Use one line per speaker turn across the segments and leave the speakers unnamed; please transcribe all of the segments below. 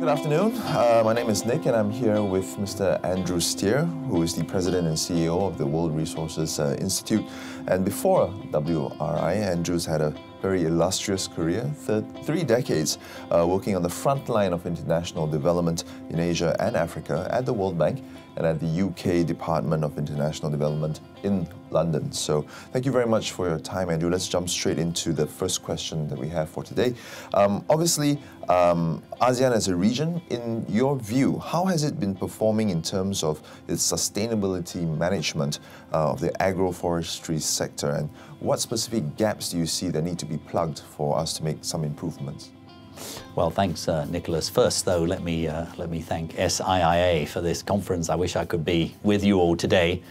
Good afternoon. My name is Nick and I'm here with Mr. Andrew Steer, who is the President and CEO of the World Resources Institute. And before WRI, Andrew's had a very illustrious career, 3 decades working on the front line of international development in Asia and Africa at the World Bank and at the UK Department of International Development in London. So thank you very much for your time, Andrew. Let's jump straight into the first question that we have for today. Obviously, ASEAN as a region, in your view, how has it been performing in terms of its sustainability management of the agroforestry sector, and what specific gaps do you see that need to be plugged for us to make some improvements?
Well, thanks, Nicholas. First, though, let me thank SIIA for this conference. I wish I could be with you all today.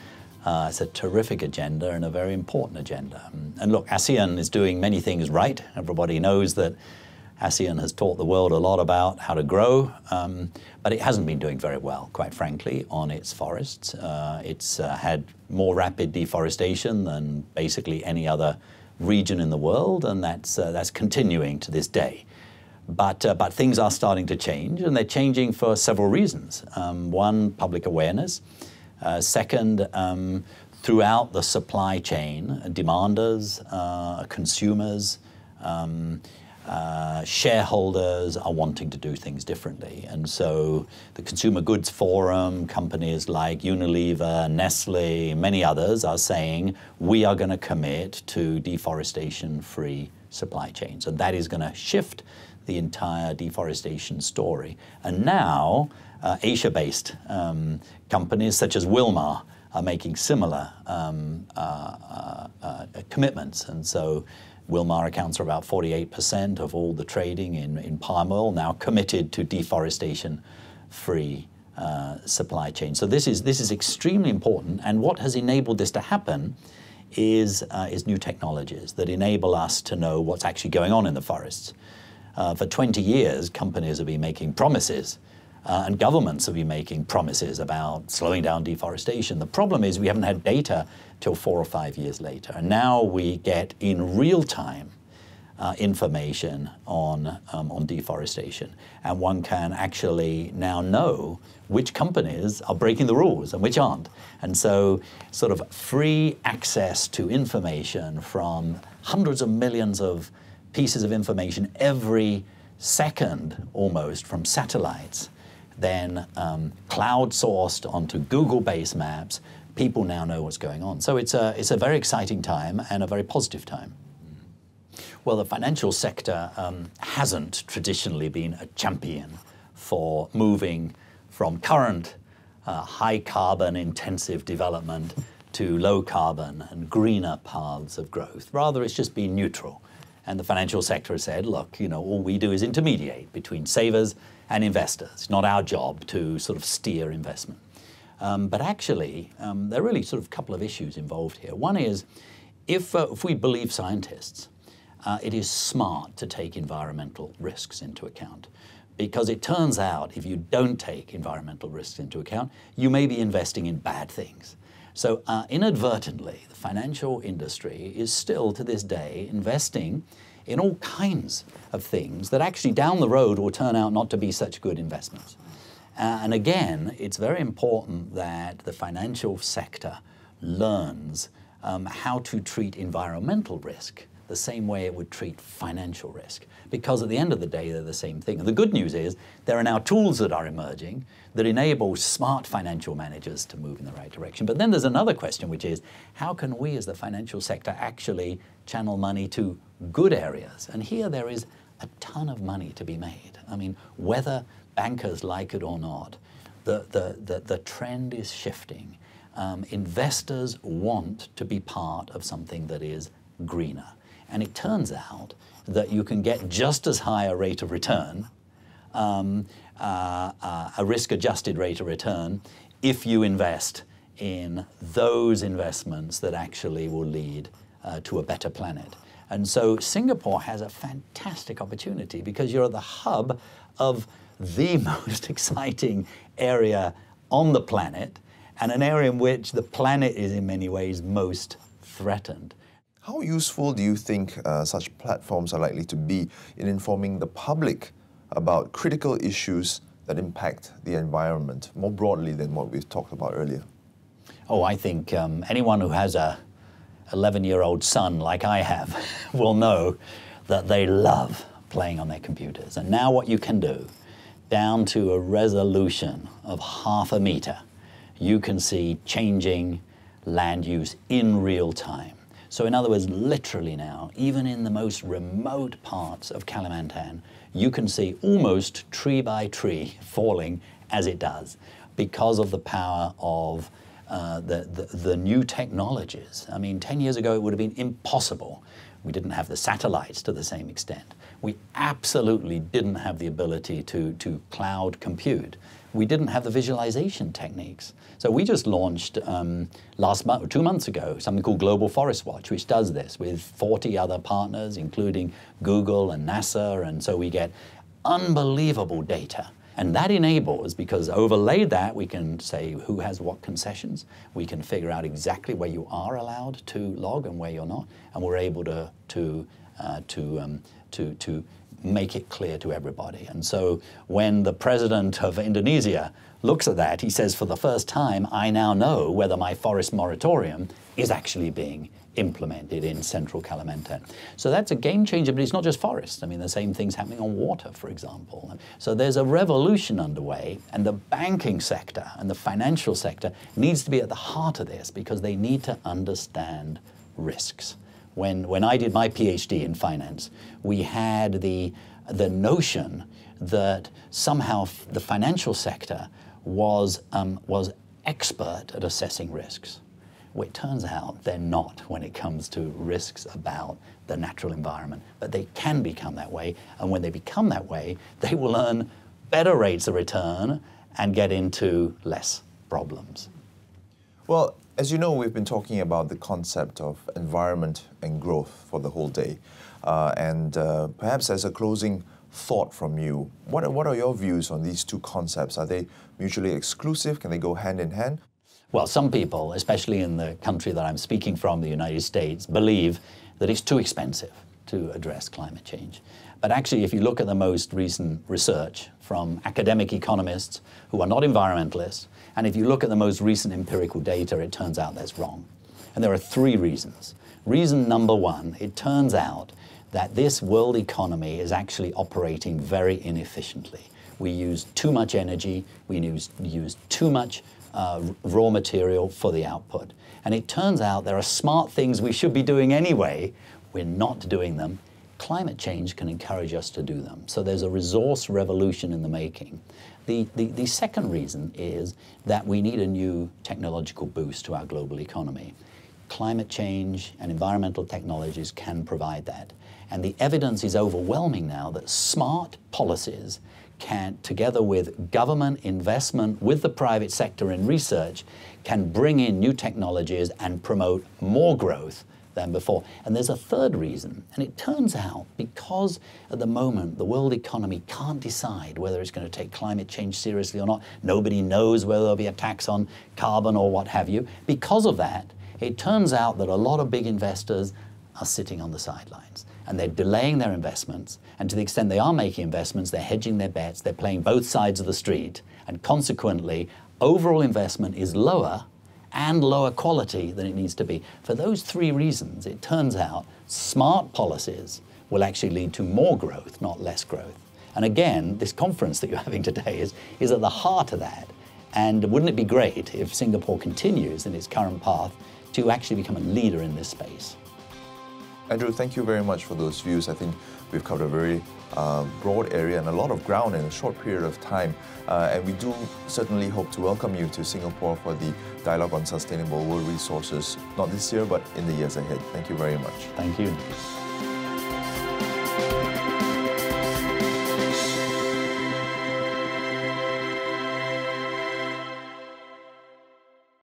It's a terrific agenda and a very important agenda. And look, ASEAN is doing many things right. Everybody knows that ASEAN has taught the world a lot about how to grow, but it hasn't been doing very well, quite frankly, on its forests. It's had more rapid deforestation than basically any other region in the world, and that's continuing to this day. But things are starting to change, and they're changing for several reasons. One, public awareness. Second, throughout the supply chain, demanders, consumers, shareholders are wanting to do things differently. And so the Consumer Goods Forum, companies like Unilever, Nestle, many others are saying, we are going to commit to deforestation-free supply chains. And that is going to shift the entire deforestation story. And now, Asia-based companies such as Wilmar are making similar commitments. And so Wilmar accounts for about 48% of all the trading in palm oil, now committed to deforestation-free supply chain. So this is extremely important. And what has enabled this to happen is new technologies that enable us to know what's actually going on in the forests. For 20 years, companies have been making promises and governments have been making promises about slowing down deforestation. The problem is we haven't had data till 4 or 5 years later. And now we get in real time information on deforestation. And one can actually now know which companies are breaking the rules and which aren't. And so sort of free access to information from hundreds of millions of pieces of information every second almost from satellites, then cloud-sourced onto Google-based maps, people now know what's going on. So it's a very exciting time and a very positive time. Well, the financial sector hasn't traditionally been a champion for moving from current high-carbon intensive development to low-carbon and greener paths of growth. Rather, it's just been neutral. And the financial sector has said, look, all we do is intermediate between savers and investors. It's not our job to sort of steer investment. But actually, there are really sort of a couple of issues involved here. One is, if we believe scientists, it is smart to take environmental risks into account. Because it turns out, if you don't take environmental risks into account, you may be investing in bad things. So inadvertently, the financial industry is still, to this day, investing in all kinds of things that actually down the road will turn out not to be such good investments. And again, it's very important that the financial sector learns how to treat environmental risk the same way it would treat financial risk. Because at the end of the day, they're the same thing. And the good news is there are now tools that are emerging that enable smart financial managers to move in the right direction. But then there's another question, which is, how can we as the financial sector actually channel money to good areas? And here there is a ton of money to be made. I mean, whether bankers like it or not, the trend is shifting. Investors want to be part of something that is greener. And it turns out that you can get just as high a rate of return, a risk-adjusted rate of return, if you invest in those investments that actually will lead to a better planet. And so Singapore has a fantastic opportunity because you're at the hub of the most exciting area on the planet and an area in which the planet is in many ways most threatened.
How useful do you think such platforms are likely to be in informing the public about critical issues that impact the environment more broadly than what we've talked about earlier?
Oh, I think anyone who has a 11-year-old son like I have will know that they love playing on their computers. And now what you can do, down to a resolution of 0.5 meter, you can see changing land use in real time. So in other words, literally now, even in the most remote parts of Kalimantan, you can see almost tree by tree falling as it does because of the power of the new technologies. I mean, 10 years ago, it would have been impossible. We didn't have the satellites to the same extent. We absolutely didn't have the ability to cloud compute. We didn't have the visualization techniques. So we just launched 2 months ago something called Global Forest Watch, which does this with 40 other partners, including Google and NASA. And so we get unbelievable data. And that enables, because overlaid that, we can say who has what concessions. We can figure out exactly where you are allowed to log and where you're not. And we're able to make it clear to everybody. And so when the president of Indonesia looks at that, he says, for the first time, I now know whether my forest moratorium is actually being implemented in central Kalimantan. So that's a game changer, but it's not just forests. I mean, the same thing's happening on water, for example. So there's a revolution underway, and the banking sector and the financial sector needs to be at the heart of this because they need to understand risks. When I did my PhD in finance, we had the notion that somehow the financial sector was expert at assessing risks. Well, it turns out they're not when it comes to risks about the natural environment, but they can become that way. And when they become that way, they will earn better rates of return and get into less problems.
Well, as you know, we've been talking about the concept of environment and growth for the whole day. Perhaps as a closing thought from you, what are your views on these two concepts? Are they mutually exclusive? Can they go hand in hand?
Well, some people, especially in the country that I'm speaking from, the United States, believe that it's too expensive to address climate change. But actually, if you look at the most recent research from academic economists who are not environmentalists, and if you look at the most recent empirical data, it turns out that's wrong. And there are 3 reasons. Reason number 1, it turns out that this world economy is actually operating very inefficiently. We use too much energy, we use too much raw material for the output. And it turns out there are smart things we should be doing anyway. We're not doing them. Climate change can encourage us to do them. So there's a resource revolution in the making. The second reason is that we need a new technological boost to our global economy. Climate change and environmental technologies can provide that. And the evidence is overwhelming now that smart policies can, together with government investment with the private sector in research, can bring in new technologies and promote more growth than before. And there's a third reason, and it turns out because at the moment the world economy can't decide whether it's going to take climate change seriously or not. Nobody knows whether there'll be a tax on carbon or what have you. Because of that, it turns out that a lot of big investors are sitting on the sidelines and they're delaying their investments, and to the extent they are making investments, they're hedging their bets, they're playing both sides of the street, and consequently overall investment is lower and lower quality than it needs to be. For those 3 reasons, it turns out smart policies will actually lead to more growth, not less growth. And again, this conference that you're having today is at the heart of that. And wouldn't it be great if Singapore continues in its current path to actually become a leader in this space?
Andrew, thank you very much for those views. I think we've covered a very broad area and a lot of ground in a short period of time. And we do certainly hope to welcome you to Singapore for the Dialogue on Sustainable World Resources, not this year, but in the years ahead. Thank you very much.
Thank you.